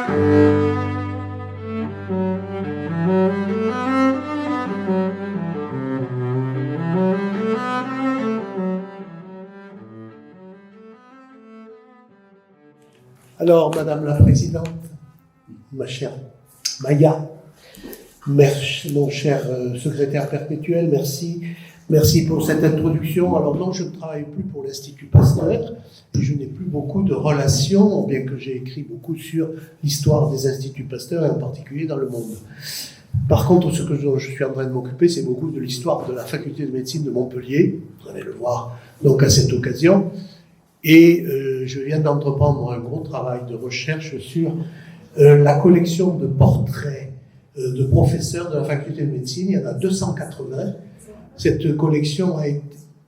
Alors, Madame la Présidente, ma chère Maya, mon cher secrétaire perpétuel, merci. Merci pour cette introduction. Alors non, je ne travaille plus pour l'Institut Pasteur et je n'ai plus beaucoup de relations, bien que j'ai écrit beaucoup sur l'histoire des Instituts Pasteur et en particulier dans le monde. Par contre, ce que je suis en train de m'occuper, c'est beaucoup de l'histoire de la faculté de médecine de Montpellier. Vous allez le voir donc à cette occasion. Et je viens d'entreprendre un gros travail de recherche sur la collection de portraits de professeurs de la faculté de médecine. Il y en a 280. Cette collection a été...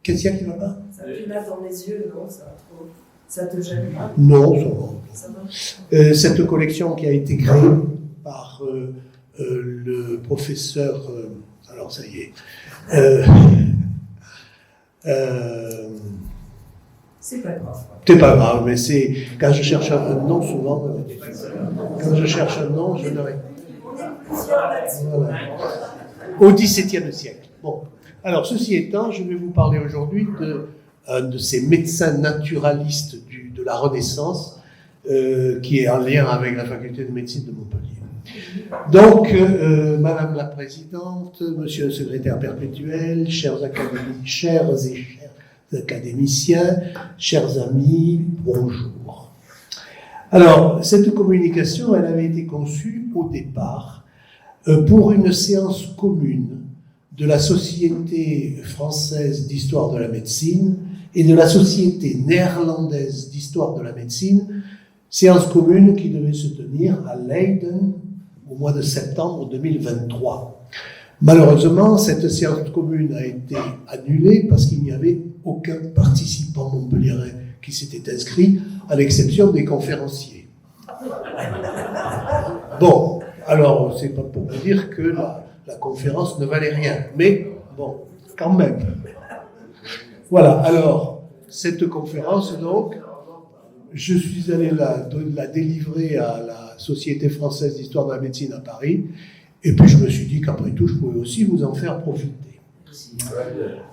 Qu'est-ce qu'il y a qui va pas? Ça te lave dans les yeux, non? Ça te gêne pas? Non, ça va. Cette collection qui a été créée par le professeur... alors ça y est... c'est pas grave. C'est pas grave, mais c'est... Quand je cherche un nom, souvent... quand je cherche un nom, je n'arrive pas. Voilà. Au XVIIe siècle. Bon. Alors, ceci étant, je vais vous parler aujourd'hui d'un de ces médecins naturalistes de la Renaissance, qui est en lien avec la faculté de médecine de Montpellier. Donc, Madame la Présidente, Monsieur le Secrétaire perpétuel, chers académiciens, chers amis, bonjour. Alors, cette communication, elle avait été conçue au départ pour une séance commune de la Société française d'histoire de la médecine et de la Société néerlandaise d'histoire de la médecine, séance commune qui devait se tenir à Leiden au mois de septembre 2023. Malheureusement, cette séance commune a été annulée parce qu'il n'y avait aucun participant montpelliérain qui s'était inscrit, à l'exception des conférenciers. Bon, alors, c'est pas pour vous dire que la conférence ne valait rien, mais bon, quand même. Voilà, alors, cette conférence, donc, je suis allé la délivrer à la Société française d'histoire de la médecine à Paris, et puis je me suis dit qu'après tout, je pouvais aussi vous en faire profiter.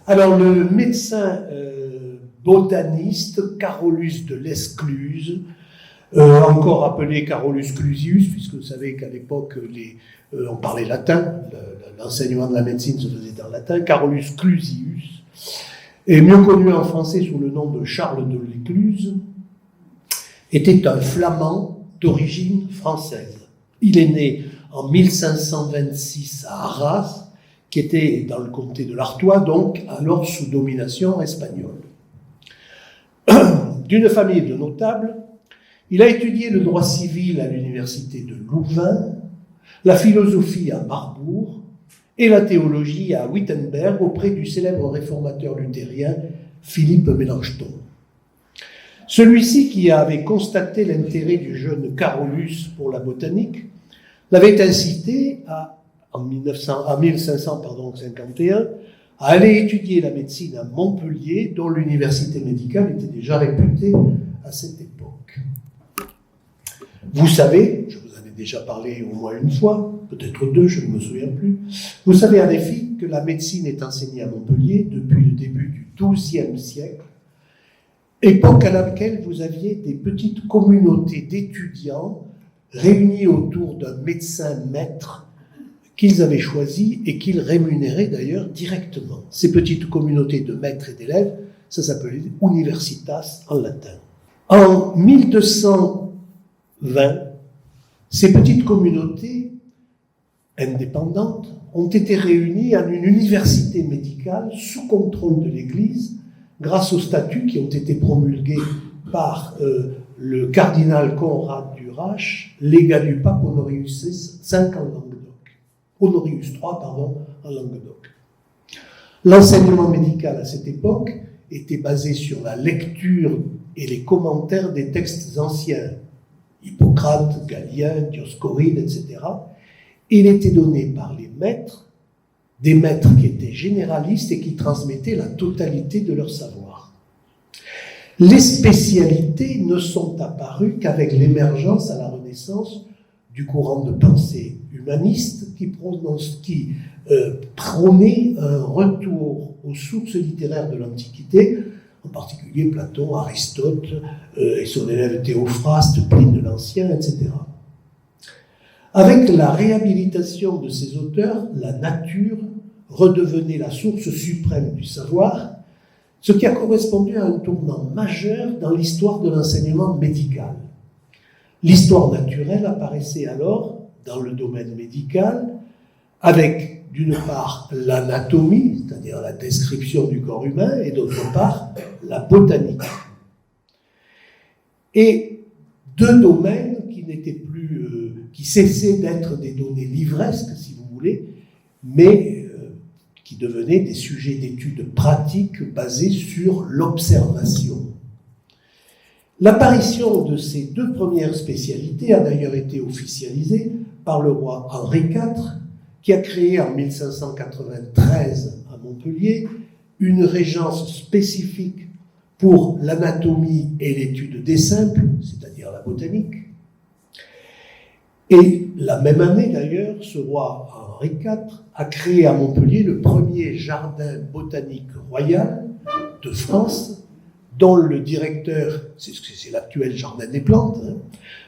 Alors, le médecin botaniste Carolus de l'Escluse, encore appelé Carolus Clusius, puisque vous savez qu'à l'époque, on parlait latin, l'enseignement de la médecine se faisait en latin, Carolus Clusius, est mieux connu en français sous le nom de Charles de l'Écluse, était un flamand d'origine française. Il est né en 1526 à Arras, qui était dans le comté de l'Artois, donc alors sous domination espagnole. D'une famille de notables, il a étudié le droit civil à l'université de Louvain, la philosophie à Marbourg et la théologie à Wittenberg auprès du célèbre réformateur luthérien Philippe Melanchthon. Celui-ci, qui avait constaté l'intérêt du jeune Carolus pour la botanique, l'avait incité en 1551 à aller étudier la médecine à Montpellier, dont l'université médicale était déjà réputée à cette époque. Vous savez, je vous en ai déjà parlé au moins une fois, peut-être deux, je ne me souviens plus, vous savez en effet que la médecine est enseignée à Montpellier depuis le début du XIIe siècle, époque à laquelle vous aviez des petites communautés d'étudiants réunis autour d'un médecin maître qu'ils avaient choisi et qu'ils rémunéraient d'ailleurs directement. Ces petites communautés de maîtres et d'élèves, ça s'appelait universitas en latin. En 1220, ces petites communautés indépendantes ont été réunies en une université médicale sous contrôle de l'Église grâce aux statuts qui ont été promulgués par le cardinal Conrad d'Urach, légat du pape Honorius V en Languedoc. Honorius III, pardon, en Languedoc. L'enseignement médical à cette époque était basé sur la lecture et les commentaires des textes anciens, Hippocrate, Galien, Dioscoride, etc. Il était donné par les maîtres, des maîtres qui étaient généralistes et qui transmettaient la totalité de leur savoir. Les spécialités ne sont apparues qu'avec l'émergence à la Renaissance du courant de pensée humaniste qui prônait un retour aux sources littéraires de l'Antiquité, en particulier Platon, Aristote et son élève Théophraste, Pline l'Ancien, etc. Avec la réhabilitation de ces auteurs, la nature redevenait la source suprême du savoir, ce qui a correspondu à un tournant majeur dans l'histoire de l'enseignement médical. L'histoire naturelle apparaissait alors dans le domaine médical avec, d'une part, l'anatomie, c'est-à-dire la description du corps humain, et d'autre part, la botanique. Et deux domaines qui n'étaient plus, qui cessaient d'être des données livresques, si vous voulez, mais qui devenaient des sujets d'études pratiques basés sur l'observation. L'apparition de ces deux premières spécialités a d'ailleurs été officialisée par le roi Henri IV, qui a créé en 1593 à Montpellier une régence spécifique pour l'anatomie et l'étude des simples, c'est-à-dire la botanique. Et la même année d'ailleurs, ce roi Henri IV a créé à Montpellier le premier jardin botanique royal de France, dont le directeur, c'est l'actuel jardin des plantes,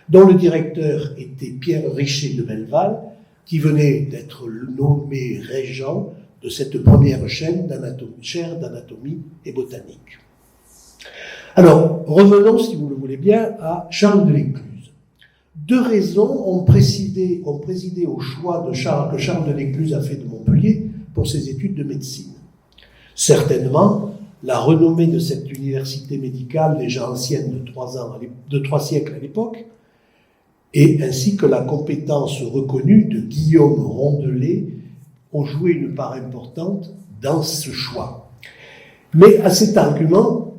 dont le directeur était Pierre Richer de Belleval, qui venait d'être nommé régent de cette première chaire d'anatomie et botanique. Alors, revenons, si vous le voulez bien, à Charles de l'Écluse. Deux raisons ont présidé au choix que Charles de l'Écluse a fait de Montpellier pour ses études de médecine. Certainement, la renommée de cette université médicale, déjà ancienne de 3 siècles à l'époque, et ainsi que la compétence reconnue de Guillaume Rondelet ont joué une part importante dans ce choix. Mais à cet argument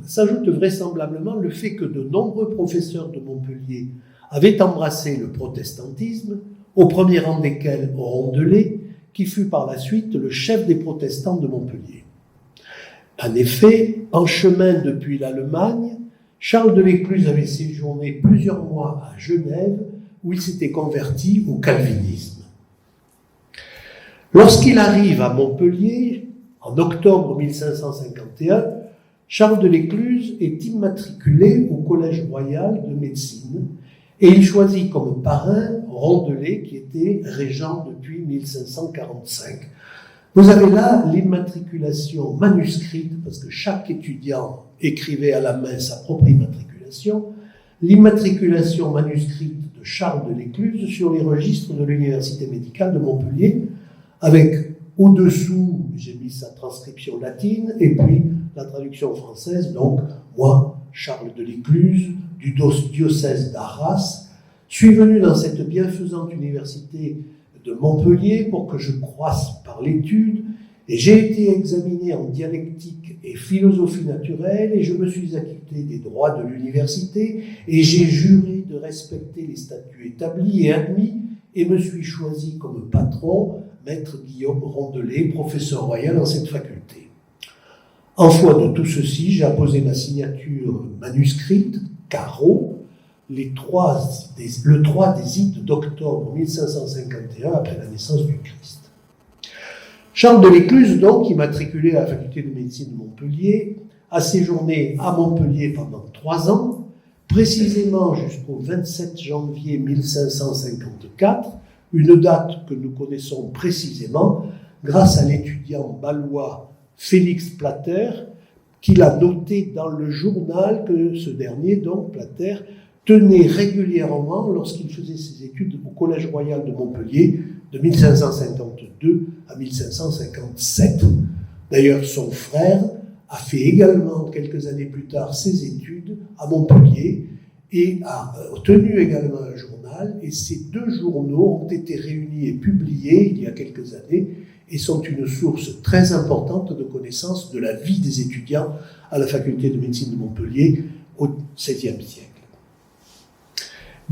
s'ajoute vraisemblablement le fait que de nombreux professeurs de Montpellier avaient embrassé le protestantisme, au premier rang desquels Rondelet, qui fut par la suite le chef des protestants de Montpellier. En effet, en chemin depuis l'Allemagne, Charles de l'Écluse avait séjourné plusieurs mois à Genève, où il s'était converti au calvinisme. Lorsqu'il arrive à Montpellier, en octobre 1551, Charles de l'Écluse est immatriculé au Collège royal de médecine et il choisit comme parrain Rondelet, qui était régent depuis 1545. Vous avez là l'immatriculation manuscrite, parce que chaque étudiant écrivait à la main sa propre immatriculation, l'immatriculation manuscrite de Charles de l'Écluse sur les registres de l'Université médicale de Montpellier, avec au-dessous, j'ai mis sa transcription latine, et puis la traduction française, donc moi, Charles de l'Écluse, du diocèse d'Arras, suis venu dans cette bienfaisante université de Montpellier pour que je croisse par l'étude, et j'ai été examiné en dialectique et philosophie naturelle, et je me suis acquitté des droits de l'université, et j'ai juré de respecter les statuts établis et admis, et me suis choisi comme patron maître Guillaume Rondelet, professeur royal dans cette faculté. En foi de tout ceci, j'ai apposé ma signature manuscrite, Caro, le 3 des ides d'octobre 1551, après la naissance du Christ. Charles de l'Écluse, donc, immatriculé à la faculté de médecine de Montpellier, a séjourné à Montpellier pendant 3 ans, précisément jusqu'au 27 janvier 1554, une date que nous connaissons précisément grâce à l'étudiant bâlois Félix Plater, qu'il a noté dans le journal que ce dernier, donc Plater, tenait régulièrement lorsqu'il faisait ses études au Collège royal de Montpellier de 1552 à 1557. D'ailleurs, son frère a fait également, quelques années plus tard, ses études à Montpellier et a tenu également un journal. Et ces 2 journaux ont été réunis et publiés il y a quelques années et sont une source très importante de connaissances de la vie des étudiants à la faculté de médecine de Montpellier au XVIe siècle.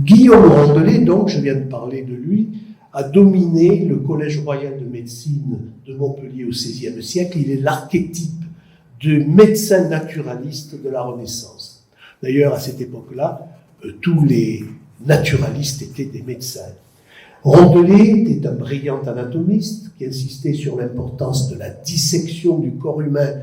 Guillaume Rondelet, donc, je viens de parler de lui, a dominé le Collège royal de médecine de Montpellier au XVIe siècle. Il est l'archétype du médecin naturaliste de la Renaissance. D'ailleurs, à cette époque-là, tous les naturalistes étaient des médecins. Rondelet était un brillant anatomiste qui insistait sur l'importance de la dissection du corps humain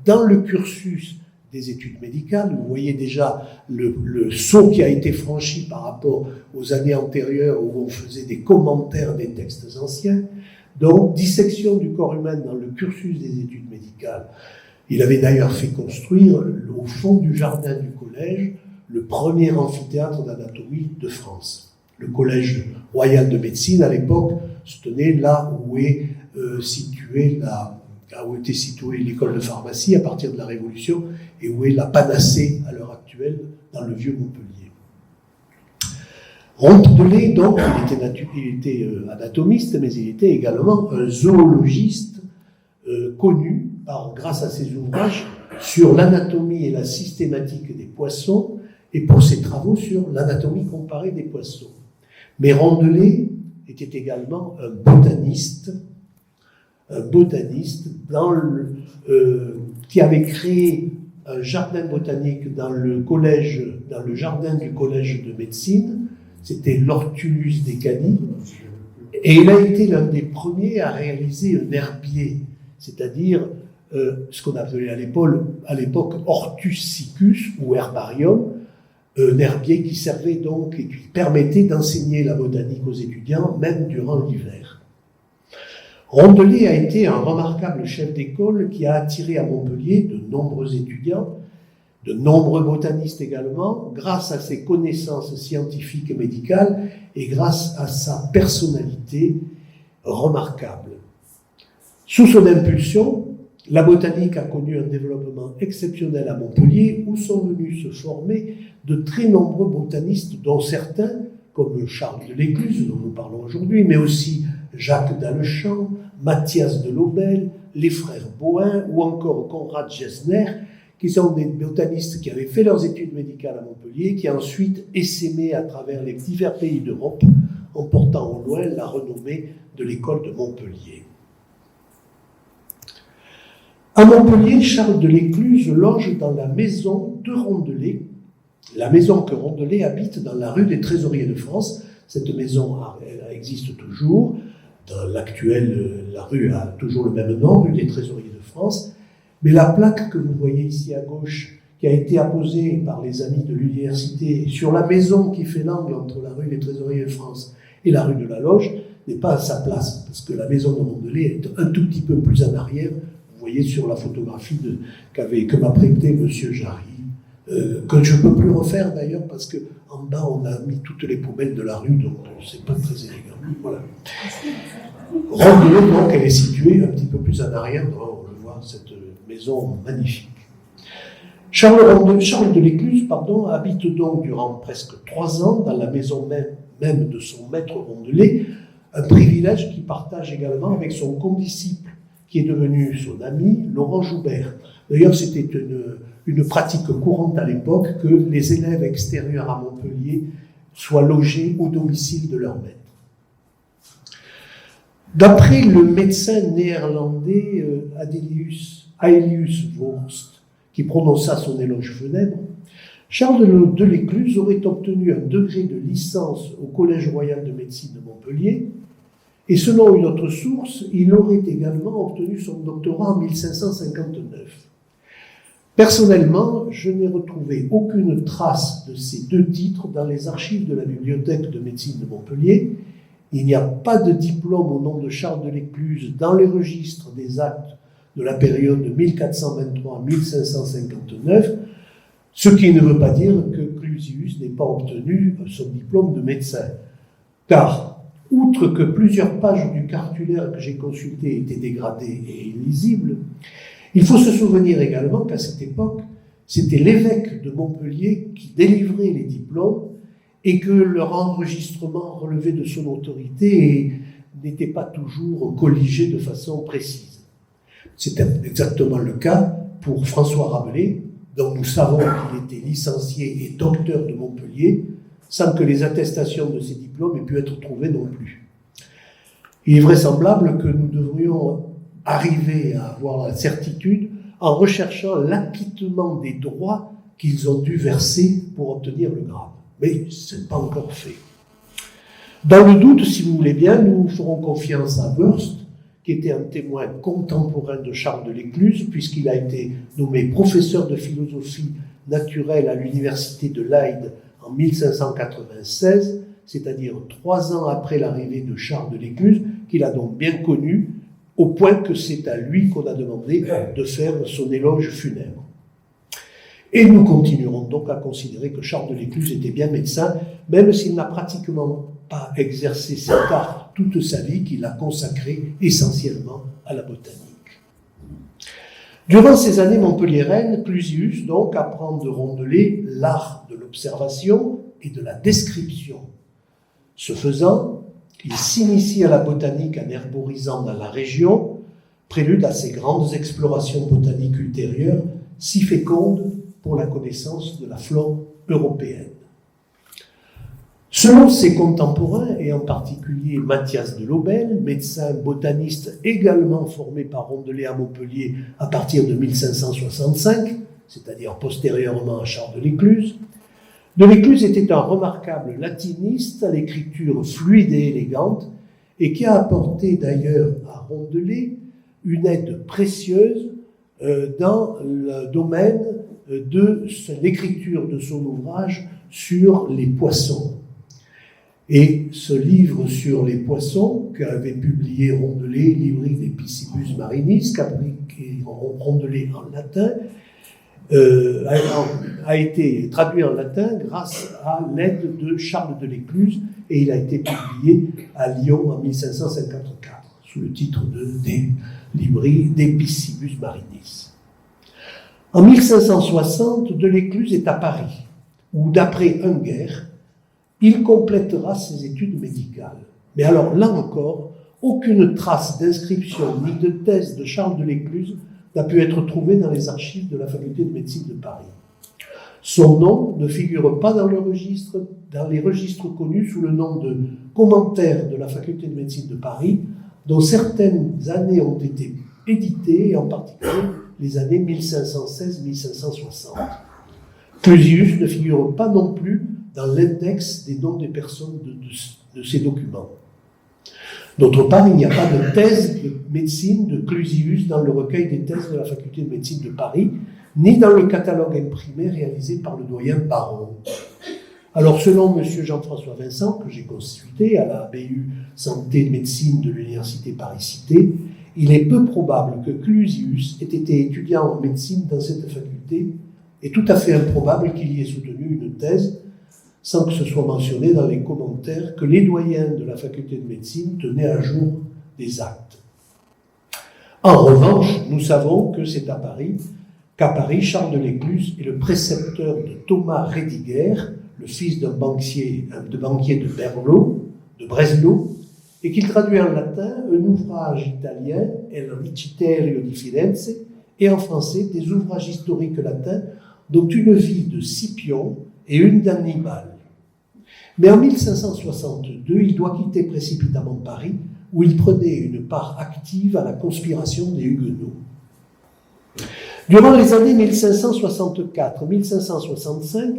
dans le cursus des études médicales. Vous voyez déjà le saut qui a été franchi par rapport aux années antérieures où on faisait des commentaires des textes anciens. Donc, dissection du corps humain dans le cursus des études médicales. Il avait d'ailleurs fait construire, au fond du jardin du collège, le premier amphithéâtre d'anatomie de France. Le collège royal de médecine, à l'époque, se tenait là où était située l'école de pharmacie à partir de la Révolution et où est la panacée à l'heure actuelle dans le vieux Montpellier. Rondelet, donc, il était anatomiste, mais il était également un zoologiste connu grâce à ses ouvrages sur l'anatomie et la systématique des poissons et pour ses travaux sur l'anatomie comparée des poissons. Mais Rondelet était également un botaniste qui avait créé un jardin botanique dans le jardin du collège de médecine. C'était l'Hortulus Decani, et il a été l'un des premiers à réaliser un herbier, c'est-à-dire ce qu'on appelait à l'époque Hortus siccus ou herbarium, un herbier qui servait donc et qui permettait d'enseigner la botanique aux étudiants, même durant l'hiver. Rondelet a été un remarquable chef d'école qui a attiré à Montpellier de nombreux étudiants, de nombreux botanistes également, grâce à ses connaissances scientifiques et médicales et grâce à sa personnalité remarquable. Sous son impulsion, la botanique a connu un développement exceptionnel à Montpellier où sont venus se former de très nombreux botanistes, dont certains, comme Charles de l'Écluse, dont nous parlons aujourd'hui, mais aussi Jacques d'Allechamps, Mathias de Lobel, les frères Bohin ou encore Conrad Gessner, qui sont des botanistes qui avaient fait leurs études médicales à Montpellier, qui ensuite essaimaient à travers les divers pays d'Europe, en portant au loin la renommée de l'école de Montpellier. À Montpellier, Charles de l'Écluse loge dans la maison de Rondelet, la maison que Rondelet habite dans la rue des Trésoriers de France. Cette maison elle existe toujours. Dans l'actuelle, la rue a toujours le même nom, rue des Trésoriers de France. Mais la plaque que vous voyez ici à gauche, qui a été apposée par les amis de l'université sur la maison qui fait l'angle entre la rue des Trésoriers de France et la rue de la Loge, n'est pas à sa place, parce que la maison de Rondelet est un tout petit peu plus en arrière. Vous voyez sur la photographie que m'a prêté M. Jarry, que je ne peux plus refaire d'ailleurs, parce qu'en bas, on a mis toutes les poubelles de la rue, donc c'est pas très élégant. Voilà. Rondelet, donc, elle est située un petit peu plus en arrière, on le voit, cette maison magnifique. Charles de l'Écluse, habite donc durant presque 3 ans dans la maison même de son maître Rondelet, un privilège qu'il partage également avec son condisciple, qui est devenu son ami, Laurent Joubert. D'ailleurs, c'était une pratique courante à l'époque que les élèves extérieurs à Montpellier soient logés au domicile de leur maître. D'après le médecin néerlandais Aelius Vorst, qui prononça son éloge funèbre, Charles de l'Écluse aurait obtenu un degré de licence au Collège royal de médecine de Montpellier, et selon une autre source, il aurait également obtenu son doctorat en 1559. Personnellement, je n'ai retrouvé aucune trace de ces 2 titres dans les archives de la bibliothèque de médecine de Montpellier. Il n'y a pas de diplôme au nom de Charles de l'Écluse dans les registres des actes de la période de 1423 à 1559, ce qui ne veut pas dire que Clusius n'ait pas obtenu son diplôme de médecin. Car, outre que plusieurs pages du cartulaire que j'ai consulté étaient dégradées et illisibles, il faut se souvenir également qu'à cette époque, c'était l'évêque de Montpellier qui délivrait les diplômes et que leur enregistrement relevait de son autorité et n'était pas toujours colligé de façon précise. C'était exactement le cas pour François Rabelais, dont nous savons qu'il était licencié et docteur de Montpellier, sans que les attestations de ses diplômes aient pu être trouvées non plus. Il est vraisemblable que nous devrions arriver à avoir la certitude en recherchant l'acquittement des droits qu'ils ont dû verser pour obtenir le grade. Mais ce n'est pas encore fait. Dans le doute, si vous voulez bien, nous ferons confiance à Wurst, qui était un témoin contemporain de Charles de l'Écluse, puisqu'il a été nommé professeur de philosophie naturelle à l'université de Leyde en 1596, c'est-à-dire 3 ans après l'arrivée de Charles de l'Écluse, qu'il a donc bien connu, au point que c'est à lui qu'on a demandé de faire son éloge funèbre. Et nous continuerons donc à considérer que Charles de l'Écluse était bien médecin, même s'il n'a pratiquement pas exercé cet art toute sa vie, qu'il a consacré essentiellement à la botanique. Durant ces années montpelliéraines, Clusius donc apprend de Rondelet l'art de l'observation et de la description. Ce faisant, il s'initie à la botanique en herborisant dans la région, prélude à ses grandes explorations botaniques ultérieures, si fécondes pour la connaissance de la flore européenne. Selon ses contemporains, et en particulier Mathias de Lobel, médecin botaniste également formé par Rondelet à Montpellier à partir de 1565, c'est-à-dire postérieurement à Charles de l'Écluse, de l'Écluse était un remarquable latiniste à l'écriture fluide et élégante, et qui a apporté d'ailleurs à Rondelet une aide précieuse dans le domaine de l'écriture de son ouvrage sur les poissons. Et ce livre sur les poissons, qu'avait publié Rondelet, Libri de Piscibus Marinis, qu'après Rondelet en latin, a été traduit en latin grâce à l'aide de Charles de l'Écluse, et il a été publié à Lyon en 1554, sous le titre de Libri de Piscibus Marinis. En 1560, de l'Écluse est à Paris, où, d'après Unger, il complétera ses études médicales. Mais alors, là encore, aucune trace d'inscription ni de thèse de Charles de l'Écluse n'a pu être trouvée dans les archives de la faculté de médecine de Paris. Son nom ne figure pas dans les registres connus sous le nom de commentaire de la faculté de médecine de Paris, dont certaines années ont été éditées, et en particulier les années 1516-1560. Clusius ne figure pas non plus dans l'index des noms des personnes de ces documents. D'autre part, il n'y a pas de thèse de médecine de Clusius dans le recueil des thèses de la faculté de médecine de Paris, ni dans le catalogue imprimé réalisé par le doyen Baron. Alors, selon M. Jean-François Vincent, que j'ai consulté à la BU Santé et Médecine de l'Université Paris-Cité, il est peu probable que Clusius ait été étudiant en médecine dans cette faculté, et tout à fait improbable qu'il y ait soutenu une thèse, sans que ce soit mentionné dans les commentaires que les doyens de la faculté de médecine tenaient à jour des actes. En revanche, nous savons que c'est qu'à Paris, Charles de l'Écluse est le précepteur de Thomas Rédiger, le fils d'un banquier de Breslau, et qu'il traduit en latin un ouvrage italien, El Ricciterio di Firenze, et en français des ouvrages historiques latins, dont une vie de Scipion et une d'Hannibal. Mais en 1562, il doit quitter précipitamment Paris, où il prenait une part active à la conspiration des Huguenots. Durant les années 1564-1565,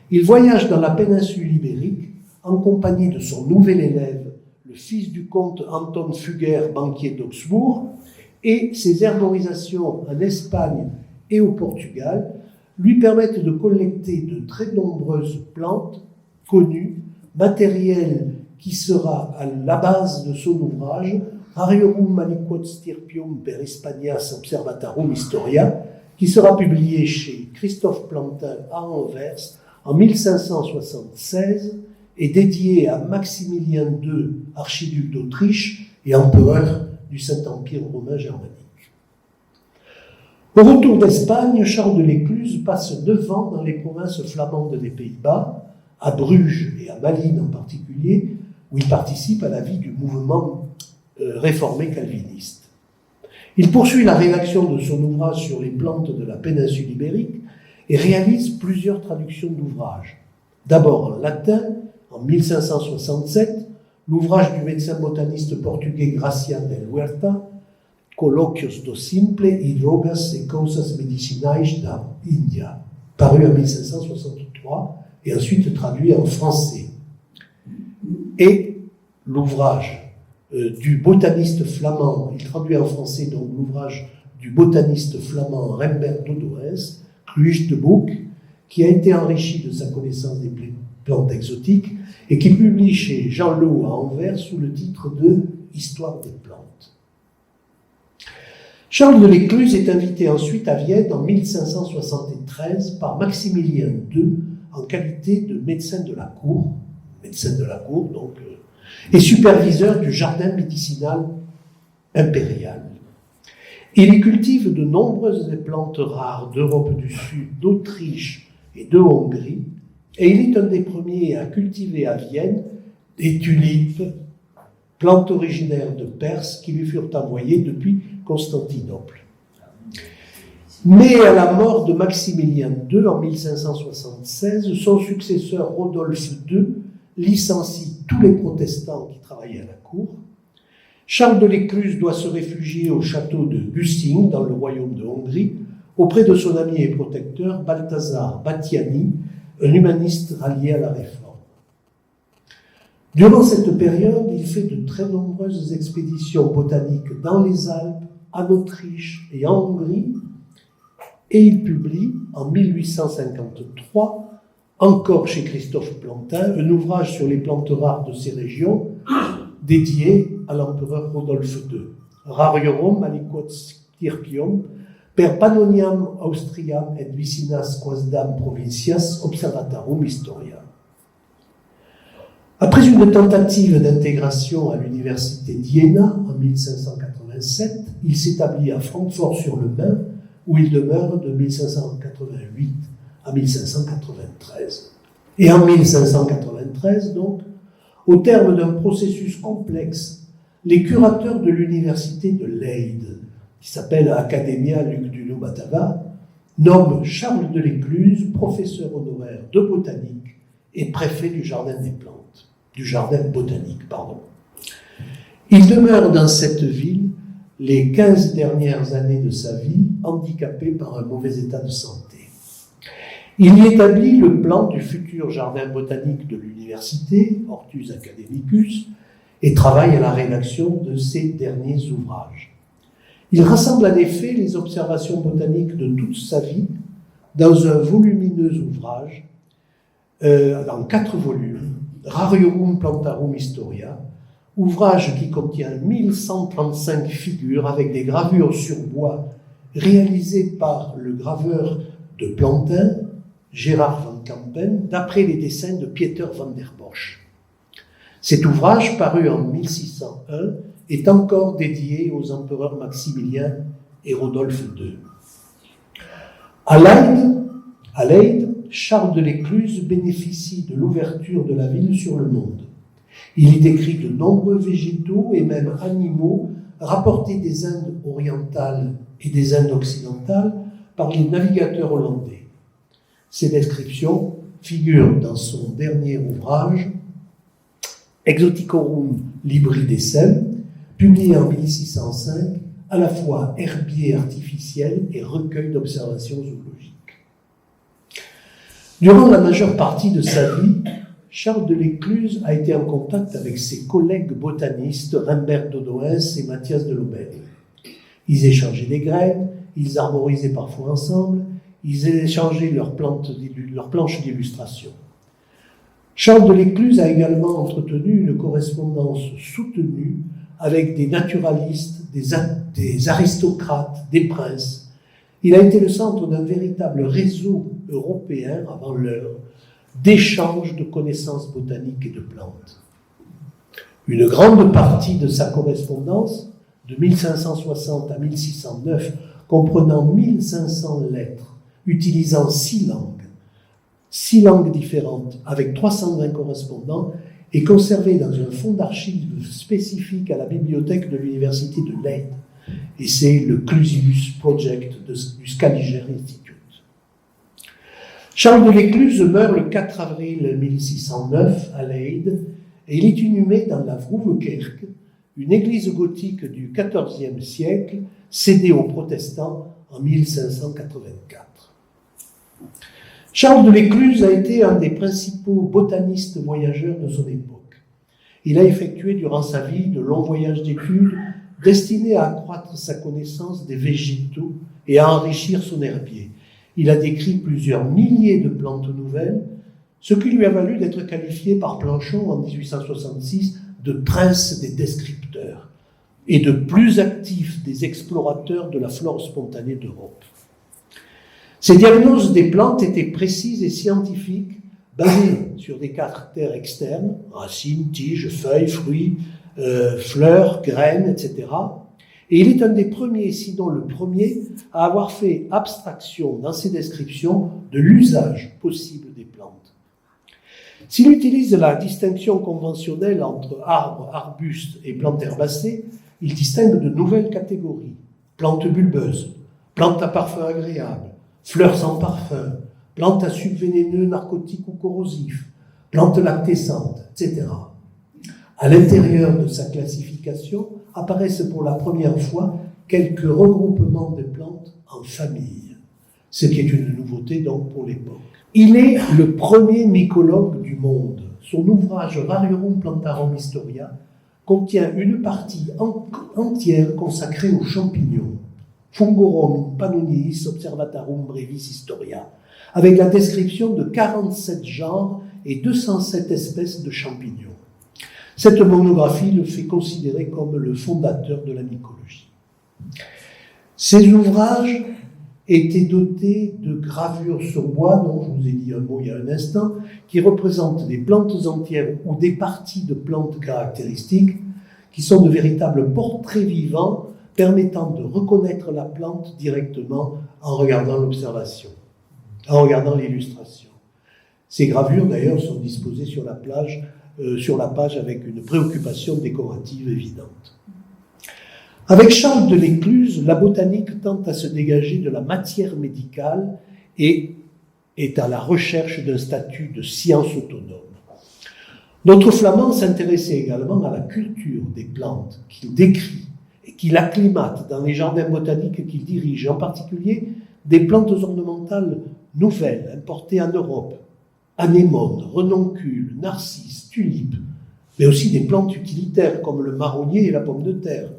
il voyage dans la péninsule ibérique en compagnie de son nouvel élève, le fils du comte Anton Fugger, banquier d'Augsbourg, et ses herborisations en Espagne et au Portugal lui permettent de collecter de très nombreuses plantes connues, matériel qui sera à la base de son ouvrage Rariorum aliquot stirpium per Hispanias observatarum historia, qui sera publié chez Christophe Plantin à Anvers en 1576 et dédié à Maximilien II, archiduc d'Autriche et empereur du Saint-Empire romain germanique. Au retour d'Espagne, Charles de l'Écluse passe 9 ans dans les provinces flamandes des Pays-Bas, à Bruges et à Malines en particulier, où il participe à la vie du mouvement réformé calviniste. Il poursuit la rédaction de son ouvrage sur les plantes de la péninsule ibérique et réalise plusieurs traductions d'ouvrages. D'abord en latin, en 1567, l'ouvrage du médecin botaniste portugais Gracián del Huerta, Colloquios do simple e drogas e causas medicinais da India, paru en 1563, et ensuite traduit en français. Et l'ouvrage du botaniste flamand, il traduit en français donc l'ouvrage du botaniste flamand Rembert Dodoens, Kluis de Boek, qui a été enrichi de sa connaissance des plantes exotiques et qui publie chez Jean Lot à Anvers sous le titre de Histoire des plantes. Charles de l'Écluse est invité ensuite à Vienne en 1573 par Maximilien II en qualité de médecin de la cour donc, et superviseur du jardin médicinal impérial. Il y cultive de nombreuses plantes rares d'Europe du Sud, d'Autriche et de Hongrie, et il est un des premiers à cultiver à Vienne des tulipes, plantes originaires de Perse qui lui furent envoyées depuis Constantinople. Mais à la mort de Maximilien II en 1576, son successeur Rodolphe II licencie tous les protestants qui travaillaient à la cour. Charles de l'Écluse doit se réfugier au château de Güssing, dans le royaume de Hongrie, auprès de son ami et protecteur Balthazar Battiani, un humaniste rallié à la Réforme. Durant cette période, il fait de très nombreuses expéditions botaniques dans les Alpes, en Autriche et en Hongrie, et il publie en 1853, encore chez Christophe Plantin, un ouvrage sur les plantes rares de ces régions, dédié à l'empereur Rodolphe II. Rariorum aliquot stirpium per Pannoniam Austriam et vicinas quasdam provincias observatarum historia. Après une tentative d'intégration à l'université d'Iéna en 1587, il s'établit à Francfort-sur-le-Main, où il demeure de 1588 à 1593. Et en 1593, donc, au terme d'un processus complexe, les curateurs de l'université de Leyde, qui s'appelle Academia Lucdulu Batava, nomment Charles de l'Écluse professeur honoraire de botanique et préfet du jardin botanique. Il demeure dans cette ville les 15 dernières années de sa vie, handicapé par un mauvais état de santé. Il y établit le plan du futur jardin botanique de l'université, Hortus Academicus, et travaille à la rédaction de ses derniers ouvrages. Il rassemble en effet les observations botaniques de toute sa vie dans un volumineux ouvrage, dans 4 volumes, Rariorum Plantarum Historia, ouvrage qui contient 1135 figures avec des gravures sur bois réalisées par le graveur de Plantin, Gérard van Campen, d'après les dessins de Pieter van der Bosch. Cet ouvrage, paru en 1601, est encore dédié aux empereurs Maximilien et Rodolphe II. À Leyde, Charles de l'Écluse bénéficie de l'ouverture de la ville sur le monde. Il y décrit de nombreux végétaux et même animaux rapportés des Indes orientales et des Indes occidentales par les navigateurs hollandais. Ces descriptions figurent dans son dernier ouvrage, Exoticorum Libri Decem, publié en 1605, à la fois herbier artificiel et recueil d'observations zoologiques. Durant la majeure partie de sa vie, Charles de l'Écluse a été en contact avec ses collègues botanistes Rembert Dodoens et Mathias de Lobel. Ils échangeaient des graines, ils arborisaient parfois ensemble, ils échangeaient leurs planches d'illustration. Charles de l'Écluse a également entretenu une correspondance soutenue avec des naturalistes, des aristocrates, des princes. Il a été le centre d'un véritable réseau européen, avant l'heure, d'échanges de connaissances botaniques et de plantes. Une grande partie de sa correspondance, de 1560 à 1609, comprenant 1500 lettres, utilisant 6 langues différentes, avec 320 correspondants, est conservée dans un fonds d'archives spécifique à la bibliothèque de l'université de Leyde. Et c'est le Clusius Project du Scaliger Institute. Charles de l'Écluse meurt le 4 avril 1609 à Leyde et il est inhumé dans la Vroevekerk, une église gothique du XIVe siècle cédée aux protestants en 1584. Charles de l'Écluse a été un des principaux botanistes voyageurs de son époque. Il a effectué durant sa vie de longs voyages d'études destinés à accroître sa connaissance des végétaux et à enrichir son herbier. Il a décrit plusieurs milliers de plantes nouvelles, ce qui lui a valu d'être qualifié par Planchon en 1866 de prince des descripteurs et de plus actif des explorateurs de la flore spontanée d'Europe. Ses diagnoses des plantes étaient précises et scientifiques, basées sur des caractères externes, racines, tiges, feuilles, fruits, fleurs, graines, etc. Et il est un des premiers, sinon le premier, à avoir fait abstraction dans ses descriptions de l'usage possible des plantes. S'il utilise la distinction conventionnelle entre arbres, arbustes et plantes herbacées, il distingue de nouvelles catégories. Plantes bulbeuses, plantes à parfum agréable, fleurs sans parfum, plantes à suc vénéneux, narcotique ou corrosif, plantes lactescentes, etc. À l'intérieur de sa classification apparaissent pour la première fois quelques regroupements de plantes en famille, ce qui est une nouveauté donc pour l'époque. Il est le premier mycologue du monde. Son ouvrage Rariorum Plantarum Historia contient une partie entière consacrée aux champignons, Fungorum Pannoniis Observatarum Brevis Historia, avec la description de 47 genres et 207 espèces de champignons. Cette monographie le fait considérer comme le fondateur de la mycologie. Ces ouvrages étaient dotés de gravures sur bois, dont je vous ai dit un mot il y a un instant, qui représentent des plantes entières ou des parties de plantes caractéristiques, qui sont de véritables portraits vivants permettant de reconnaître la plante directement en regardant l'observation, en regardant l'illustration. Ces gravures, d'ailleurs, sont disposées sur la page avec une préoccupation décorative évidente. Avec Charles de l'Écluse, la botanique tente à se dégager de la matière médicale et est à la recherche d'un statut de science autonome. Notre Flamand s'intéressait également à la culture des plantes qu'il décrit et qu'il acclimate dans les jardins botaniques qu'il dirige, en particulier des plantes ornementales nouvelles importées en Europe, anémones, renoncules, narcisses, tulipes, mais aussi des plantes utilitaires comme le marronnier et la pomme de terre.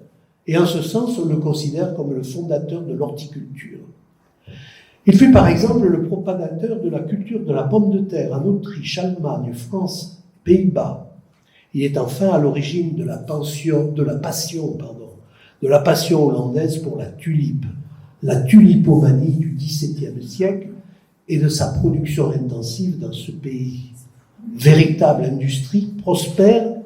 Et en ce sens, on le considère comme le fondateur de l'horticulture. Il fut par exemple le propagateur de la culture de la pomme de terre en Autriche, Allemagne, France, Pays-Bas. Il est enfin à l'origine de la passion hollandaise pour la tulipomanie du XVIIe siècle et de sa production intensive dans ce pays. Véritable industrie prospère,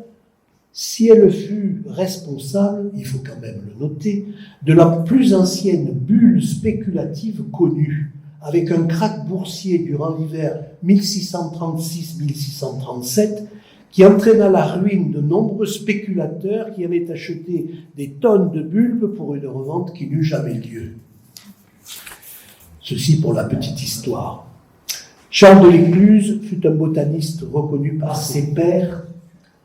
si elle fut responsable, il faut quand même le noter, de la plus ancienne bulle spéculative connue, avec un krach boursier durant l'hiver 1636-1637, qui entraîna la ruine de nombreux spéculateurs qui avaient acheté des tonnes de bulbes pour une revente qui n'eut jamais lieu. Ceci pour la petite histoire. Charles de l'Écluse fut un botaniste reconnu par ses pairs.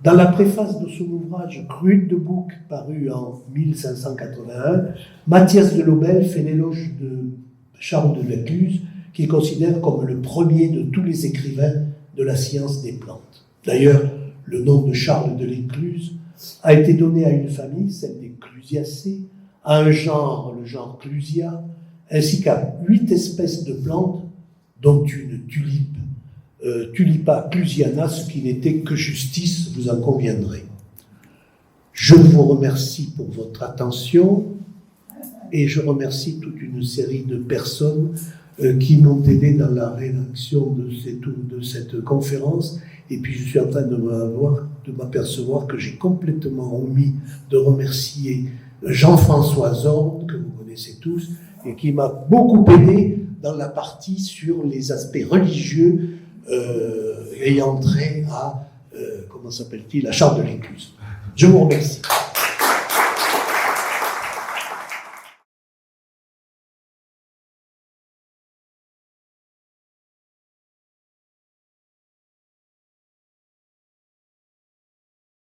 Dans la préface de son ouvrage Grüt de Boek, paru en 1581, Matthias de Lobel fait l'éloge de Charles de l'Écluse, qu'il considère comme le premier de tous les écrivains de la science des plantes. D'ailleurs, le nom de Charles de l'Écluse a été donné à une famille, celle des Clusiacées, à un genre, le genre Clusia, ainsi qu'à 8 espèces de plantes, dont une tulipe, Tulipa clusiana, ce qui n'était que justice, vous en conviendrez. Je vous remercie pour votre attention et je remercie toute une série de personnes qui m'ont aidé dans la rédaction de cette conférence. Et puis je suis en train de m'apercevoir que j'ai complètement omis de remercier Jean-François Zorn, que vous connaissez tous, et qui m'a beaucoup aidé dans la partie sur les aspects religieux ayant trait à, comment s'appelle-t-il, la Charte de l'Écluse. Je vous remercie.